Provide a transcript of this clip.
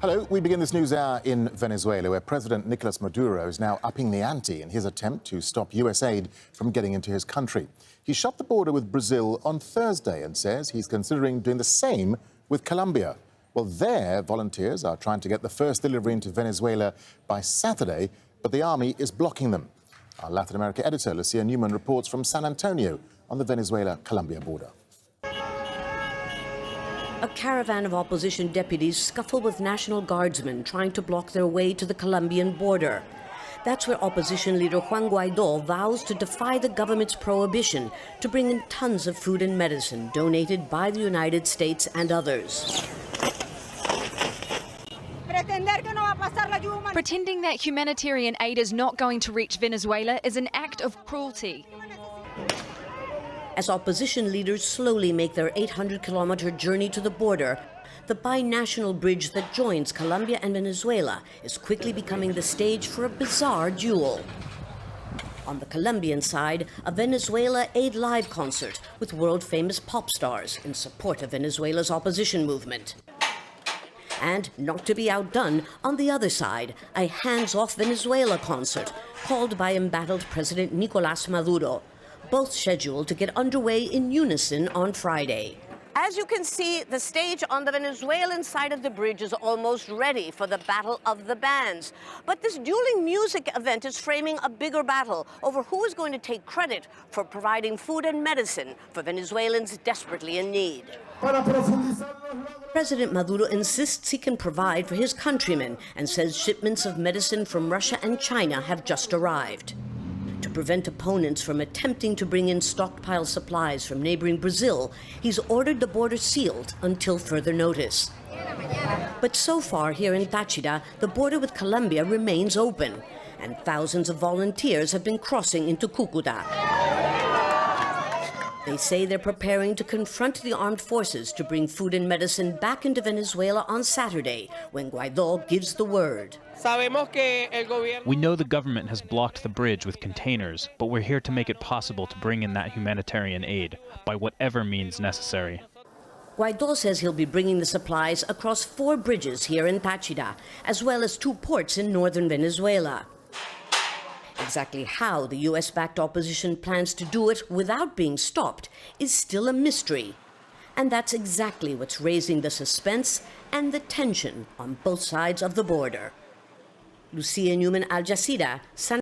Hello, we begin this news hour in Venezuela, where President Nicolas Maduro is now upping the ante in his attempt to stop US aid from getting into his country. He shut the border with Brazil on Thursday and says he's considering doing the same with Colombia. Well, there, volunteers are trying to get the first delivery into Venezuela by Saturday, but the army is blocking them. Our Latin America editor, Lucia Newman, reports from San Antonio on the Venezuela-Colombia border. A caravan of opposition deputies scuffle with National Guardsmen trying to block their way to the Colombian border. That's where opposition leader Juan Guaidó vows to defy the government's prohibition to bring in tons of food and medicine donated by the United States and others. Pretending that humanitarian aid is not going to reach Venezuela is an act of cruelty. As opposition leaders slowly make their 800-kilometer journey to the border, the binational bridge that joins Colombia and Venezuela is quickly becoming the stage for a bizarre duel. On the Colombian side, a Venezuela Aid Live concert with world-famous pop stars in support of Venezuela's opposition movement. And, not to be outdone, on the other side, a hands-off Venezuela concert called by embattled President Nicolas Maduro, both scheduled to get underway in unison on Friday. As you can see, the stage on the Venezuelan side of the bridge is almost ready for the battle of the bands. But this dueling music event is framing a bigger battle over who is going to take credit for providing food and medicine for Venezuelans desperately in need. President Maduro insists he can provide for his countrymen and says shipments of medicine from Russia and China have just arrived. To prevent opponents from attempting to bring in stockpile supplies from neighboring Brazil, he's ordered the border sealed until further notice. But so far here in Táchira, the border with Colombia remains open, and thousands of volunteers have been crossing into Cúcuta. They say they're preparing to confront the armed forces to bring food and medicine back into Venezuela on Saturday, when Guaidó gives the word. We know the government has blocked the bridge with containers, but we're here to make it possible to bring in that humanitarian aid by whatever means necessary. Guaidó says he'll be bringing the supplies across 4 bridges here in Táchira, as well as 2 ports in northern Venezuela. Exactly how the US-backed opposition plans to do it without being stopped is still a mystery. And that's exactly what's raising the suspense and the tension on both sides of the border. Lucia Newman, Al Jazeera, San